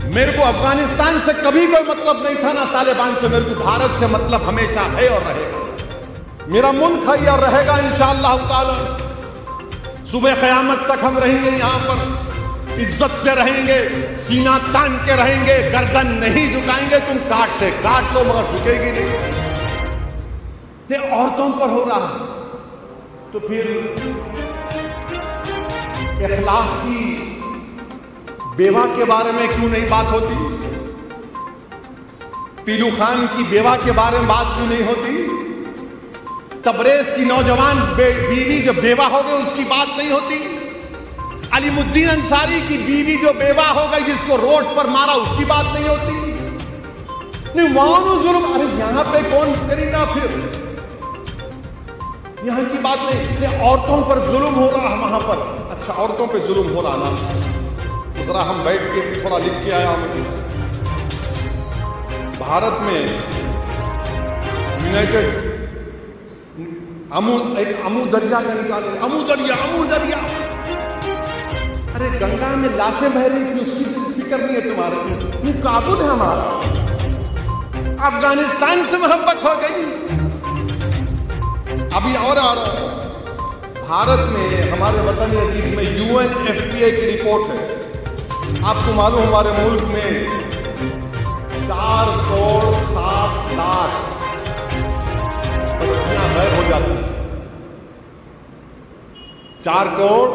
मेरे को अफगानिस्तान से कभी कोई मतलब नहीं था, ना तालिबान से। मेरे को भारत से मतलब हमेशा है और रहेगा। मेरा मुल्क है और रहेगा इंशाअल्लाह ताला। सुबह क़यामत तक हम रहेंगे यहां पर, इज्जत से रहेंगे, सीना तान के रहेंगे, गर्दन नहीं झुकाएंगे। तुम काट लो मगर झुकेगी नहीं। ये औरतों पर हो रहा तो फिर इखलाक की बेवा के बारे में क्यों नहीं बात होती? पीलू खान की बेवा के बारे में बात क्यों नहीं होती? तबरेज की नौजवान बीवी जो बेवा हो गई उसकी बात नहीं होती? अलीमुद्दीन अंसारी की बीवी जो बेवा हो गई, जिसको रोड पर मारा, उसकी बात नहीं होती? नहीं, वहां तो जुल्म। अरे यहां पे कौन करेगा? फिर यहां की बात नहीं। औरतों पर जुल्म हो रहा वहां पर। अच्छा, औरतों पे जुल्म हो रहा ना, जरा हम बैठ के थोड़ा लिख के आया हूं। भारत में यूनाइटेड अमू दरिया का निकाले। अमू दरिया। अरे गंगा में लाशें बह रही थी, उसकी फिक्र नहीं है तुम्हारे? ये काबुल है हमारा। अफगानिस्तान से मोहब्बत हो गई। अभी और आ रहा है भारत में, हमारे वतन अजीज में UNFPA की रिपोर्ट है। आपको मालूम हमारे मुल्क में 4 करोड़ 7 लाख बच्चियां गायब हो जाती हैं। 4 करोड़,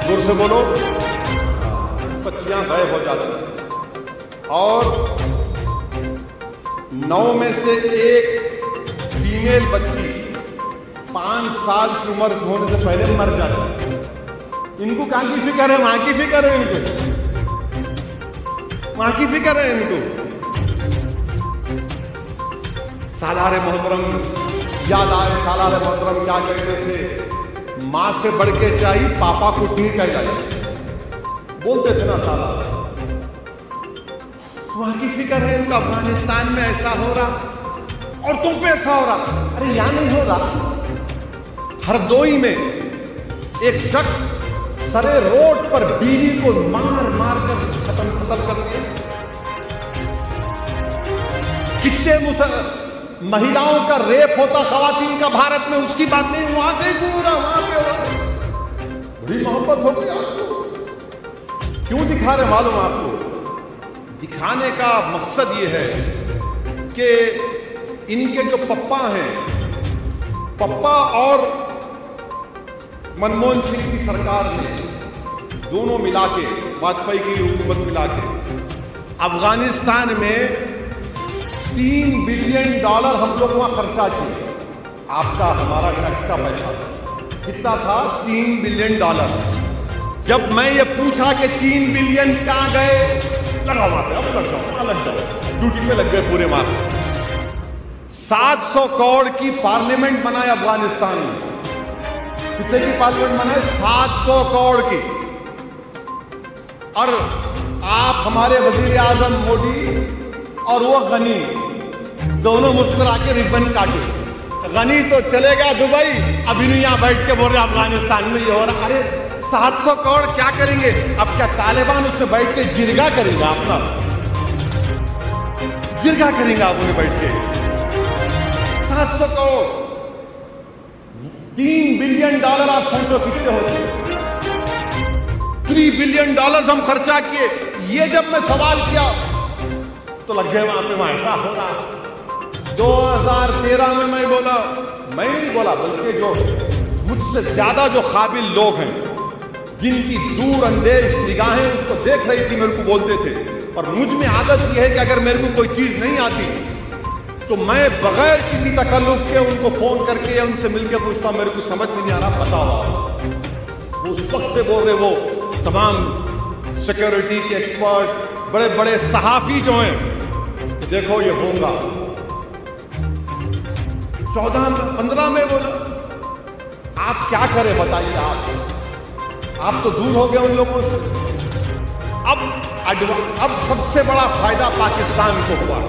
दूर से बोलो, बच्चियां गायब हो जाती हैं। और 9 में से 1 फीमेल बच्ची 5 साल की उम्र होने से पहले मर जाती है। इनको कहां की फिक्र है? वहां की फिक्र है इनको, वहां की फिक्र है इनको। सालारे मोहतरम याद आए, सालारे मोहतरम क्या कहते थे? मां से बढ़ के चाहिए पापा को ठीक कह जाए, बोलते थे ना सालार। वहां की फिक्र है इनको। अफगानिस्तान में ऐसा हो रहा, औरतों पे ऐसा हो रहा। अरे यहां नहीं हो रहा। हरदोई में एक शख्स सरे रोड पर बीवी को मार कर खत्म कर दिया। कितने महिलाओं का रेप होता खवातीन का भारत में, उसकी बात नहीं। वहां पे पूरा, वहां पे बड़ी मोहब्बत हो गई आपको। क्यों दिखा रहे मालूम आपको? दिखाने का मकसद ये है कि इनके जो पप्पा हैं, पप्पा और मनमोहन सिंह की सरकार ने दोनों मिला के, वाजपेयी की हुकूमत मिला के, अफगानिस्तान में $3 बिलियन हम लोग वहां खर्चा किए। आपका हमारा टैक्स का पैसा कितना था? $3 बिलियन। जब मैं ये पूछा कि 3 बिलियन कहां गए, लगा वहां पे, अब लग जाओ, ड्यूटी पे लग गए पूरे मार। 700 करोड़ की पार्लियामेंट बनाए अफगानिस्तान में। कितने की पार्लियामेंट बनाए? 700 करोड़ की। और आप हमारे वजीर आजम मोदी और वो गनी दोनों मुस्कुरा के रिबन काटे। गनी तो चलेगा दुबई, अभी नहीं यहां बैठ के बोल रहे अफगानिस्तान में ये हो रहा। अरे 700 करोड़ क्या करेंगे? अब क्या तालिबान उससे बैठ के जिरगा करेगा? अपना जिरगा करेगा आप उन्हें बैठ के। 700 करोड़, $3 बिलियन आप सोचो कितने होते। $3 बिलियन हम खर्चा किए। ये जब मैं सवाल किया तो लग गए वहां पे, वहां ऐसा हो रहा। 2013 में मैं बोला, मैं नहीं बोला बल्कि जो मुझसे ज्यादा जो काबिल लोग हैं, जिनकी दूर अंदेश निगाहें उसको देख रही थी, मेरे को बोलते थे। और मुझ में आदत यह है कि अगर मेरे को कोई चीज नहीं आती तो मैं बगैर किसी तकल्लुफ के उनको फोन करके या उनसे मिलकर पूछता हूं, मेरे को समझ में नहीं आ रहा, बताओ। उस वक्त से बोल रहे वो तमाम सिक्योरिटी के एक्सपर्ट, बड़े बड़े सहाफी जो हैं, देखो ये होगा। 14-15 में बोला, आप क्या करें बताइए? आप तो दूर हो गए उन लोगों से। अब सबसे बड़ा फायदा पाकिस्तान को हुआ।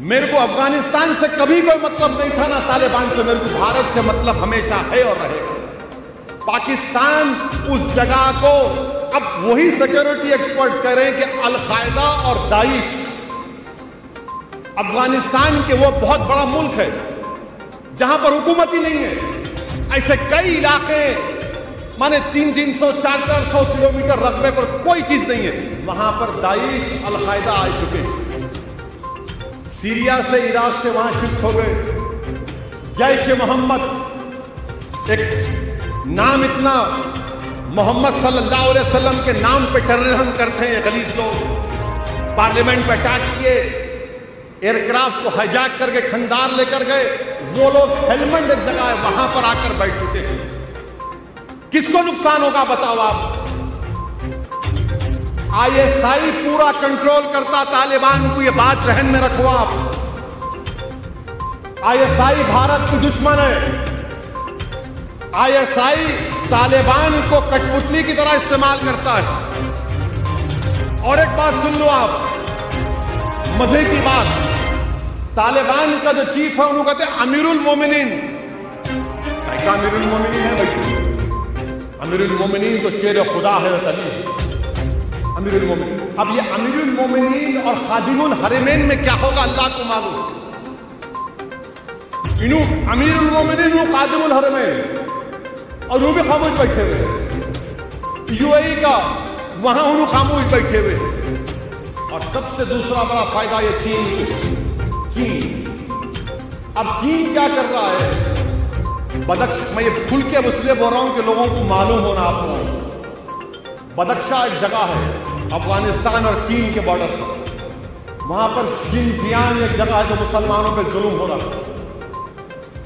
मेरे को अफगानिस्तान से कभी कोई मतलब नहीं था, ना तालिबान से। मेरे को भारत से मतलब हमेशा है और रहेगा। पाकिस्तान उस जगह को अब वही सिक्योरिटी एक्सपर्ट्स कह रहे हैं कि अल-कायदा और दाइश अफगानिस्तान के वो बहुत बड़ा मुल्क है जहां पर हुकूमत ही नहीं है। ऐसे कई इलाके माने 300-300, 400-400 किलोमीटर रकबे पर कोई चीज नहीं है, वहां पर दाइश अल-कायदा आ चुके हैं। सीरिया से, इराक से वहां शिफ्ट हो गए। जैश मोहम्मद, एक नाम इतना, मोहम्मद सल्लल्लाहु अलैहि वसल्लम के नाम पे टेररिज्म करते हैं गलीज लोग। पार्लियामेंट पे अटैक किए, एयरक्राफ्ट को हाईजैक करके खंडार लेकर गए। वो लोग हेलमंड एक जगह है वहां पर आकर बैठ चुके हैं। किसको नुकसान होगा बताओ आप? आईएसआई पूरा कंट्रोल करता तालिबान को, ये बात जहन में रखो आप। आईएसआई भारत की दुश्मन है। आईएसआई तालिबान को कठपुतली की तरह इस्तेमाल करता है। और एक बात सुन लो आप, मजे की बात, तालिबान का जो चीफ है उन्होंने कहते हैं अमीरुल मोमिनीन। क्या अमीरुल मोमिनीन है भाई? अमीरुल मोमिनीन तो शेर खुदा है, अमीरुल मोमिनीन। अब ये अमीरुल मोमिनीन और खादिमुल हरमैन में क्या होगा अल्लाह को मालूम। इन्हों अमीरुल मोमिनीन वो खादिमुल हरमैन, और वो भी खामोश बैठे हुए। यूएई का वहां उन्होंने खामोश बैठे हुए। और सबसे दूसरा बड़ा फायदा ये चीन। अब चीन क्या कर रहा है? मैं ये खुल के इसलिए बोल रहा हूं कि लोगों को मालूम होना आपको। बदख्शा एक जगह है अफगानिस्तान और चीन के बॉर्डर पर। वहां पर शिनजियांग एक जगह है जो मुसलमानों पे जुल्म हो रहा है।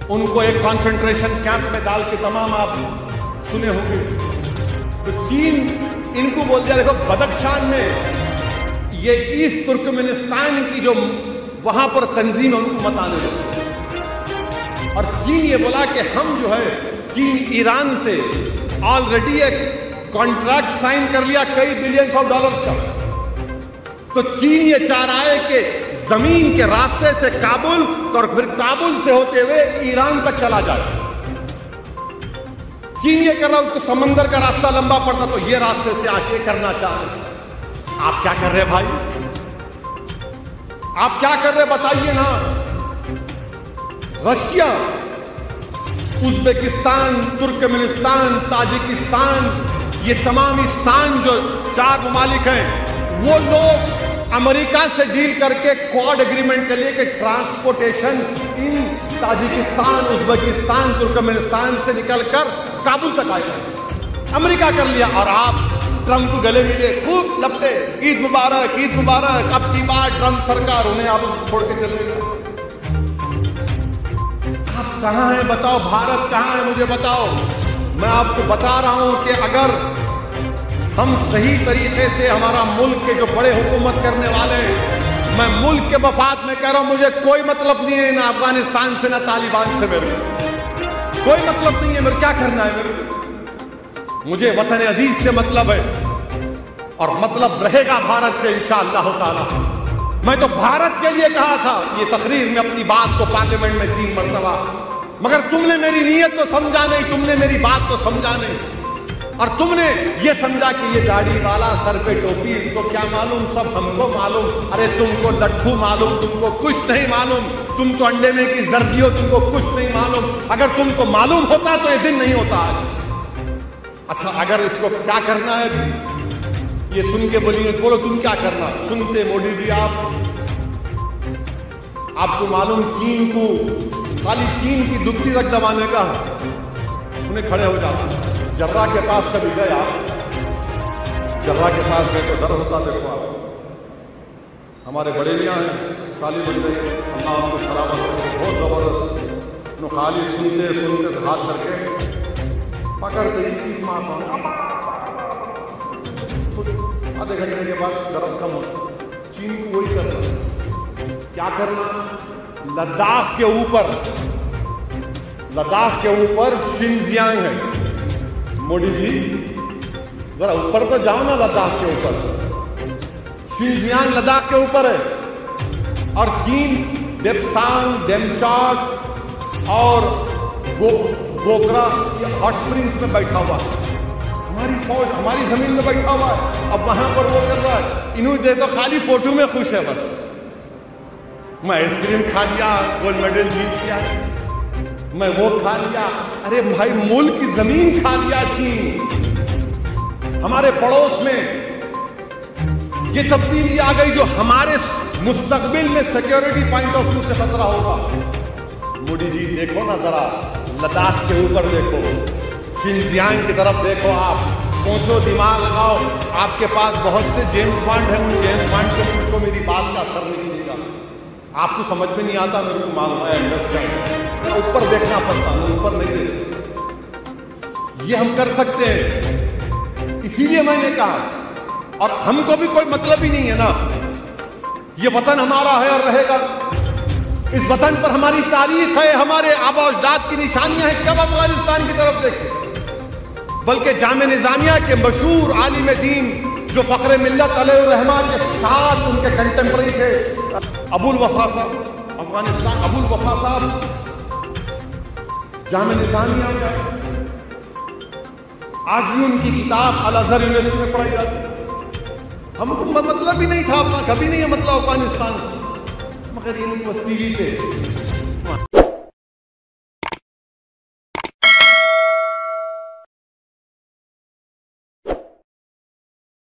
उनको एक कंसंट्रेशन कैंप में डाल के, तमाम आप सुने होंगे। तो चीन इनको बोल दिया देखो बदख्शान में ये ईस्ट तुर्कमेनिस्तान की जो वहां पर तंजीम है उनको मत आने दो। और चीन ये बोला कि हम जो है, चीन ईरान से ऑलरेडी एक कॉन्ट्रैक्ट साइन कर लिया कई बिलियंस ऑफ डॉलर्स का। तो चीन ये चाह रहा है कि जमीन के रास्ते से काबुल और फिर काबुल से होते हुए ईरान तक चला जाए। चीन ये कर रहा है, उसको समंदर का रास्ता लंबा पड़ता तो ये रास्ते से आके करना चाहते हैं। आप क्या कर रहे भाई? आप क्या कर रहे बताइए ना। रशिया, उज्बेकिस्तान, तुर्कमेनिस्तान, ताजिकिस्तान, ये तमाम स्थान जो 4 ममालिक हैं, वो लोग अमेरिका से डील करके क्वाड एग्रीमेंट के लिए कि ट्रांसपोर्टेशन इन ताजिकिस्तान, उज्बेकिस्तान, तुर्कमेनिस्तान से निकलकर काबुल तक आएगा। अमेरिका कर लिया। और आप ट्रंप को गले मिले, खूब लपटे, ईद मुबारक, ईद मुबारक। अब की बार ट्रंप सरकार उन्हें आप छोड़ के चलेगा। आप कहां हैं बताओ? भारत कहां है मुझे बताओ। मैं आपको बता रहा हूं कि अगर हम सही तरीके से हमारा मुल्क के जो बड़े हुकूमत करने वाले हैं, मैं मुल्क के मफाद में कह रहा हूं, मुझे कोई मतलब नहीं है ना अफगानिस्तान से ना तालिबान से, मेरे कोई मतलब नहीं है। मेरे क्या करना है? मुझे वतन अजीज से मतलब है और मतलब रहेगा भारत से इंशाअल्लाह ताला। मैं तो भारत के लिए कहा था ये तकरीर में अपनी बात को पार्लियामेंट में 3 मरतबा, मगर तुमने मेरी नीयत को समझा नहीं, तुमने मेरी बात को समझा नहीं। और तुमने ये समझा कि ये दाढ़ी वाला, सर पे टोपी, इसको क्या मालूम, सब हमको मालूम। अरे तुमको लट्ठू मालूम, तुमको कुछ नहीं मालूम। तुम तो अंडे में की जर्दी हो, तुमको कुछ नहीं मालूम। अगर तुमको मालूम होता तो ये दिन नहीं होता आज। अच्छा, अगर इसको क्या करना है ये सुन के बोलिए, बोलो तुम क्या करना। सुनते मोदी जी आपको मालूम चीन को खाली चीन की दुबली रख दबाने का उन्हें खड़े हो जाता। जर्रा के पास कभी गए आप? जर्रा के पास गए तो डर होता। देखो आप हमारे बड़े मियाँ हैं, खाली बन गए, अल्लाह उनको सलामत रखे, बहुत जबरदस्त। उन्होंने खाली सुनते सुनते हाथ करके पकड़ते ही चीज मारता, आधे घंटे के बाद दर्द कम होता। चीन को वही करना। क्या करना? लद्दाख के ऊपर शिनजियांग है। मोदी जी जरा ऊपर तो जाओ ना, लद्दाख के ऊपर। शिनजियांग लद्दाख के ऊपर है और चीन देपसांग, डेमचाक और गोगरा, ये हॉट स्प्रिंग्स में बैठा हुआ। हमारी फौज हमारी जमीन में बैठा हुआ है, अब वहां पर वो कर रहा है। इन्हों दे तो खाली फोटो में खुश है बस। मैं आइसक्रीम खा लिया, गोल्ड मेडल जीत लिया, मैं वो खा लिया। अरे भाई मुल्क की जमीन खा लिया चीन। हमारे पड़ोस में ये तब्दीली आ गई जो हमारे मुस्तकबिल में सिक्योरिटी पॉइंट ऑफ व्यू से खतरा होगा। मोदी जी देखो ना जरा, लद्दाख के ऊपर देखो, शिनजियांग की तरफ देखो, आप सोचो, दिमाग लगाओ। आपके पास बहुत से जेम्स बॉन्ड हैं, उन जेम्स बॉन्ड से पूछो, मेरी बात का असर नहीं मिलेगा। आपको समझ में नहीं आता, मेरे को मालूम है, अंडरस्टैंड। ऊपर देखना पड़ता है, ऊपर नहीं देख सकते। ये हम कर सकते हैं, इसीलिए मैंने कहा। और हमको भी कोई मतलब ही नहीं है ना, ये वतन हमारा है और रहेगा। इस वतन पर हमारी तारीख है, हमारे आबा अजदाद की निशानियां हैं। कब अफगानिस्तान की तरफ देखें, बल्कि जामे निजामिया के मशहूर आलिम दीन जो फखरे मिल्लत अलैहिर्रहमा के साथ उनके कंटेम्पररी थे, अबुल वफा साहब, अफगानिस्तान अबुल वफा साहब जामे निजामिया में, आज भी उनकी किताब अल अज़हर यूनिवर्सिटी में पढ़ाई जाती है। हमको मतलब ही नहीं था अपना, कभी नहीं है मतलब अफगानिस्तान से, मगर ये बस टीवी पे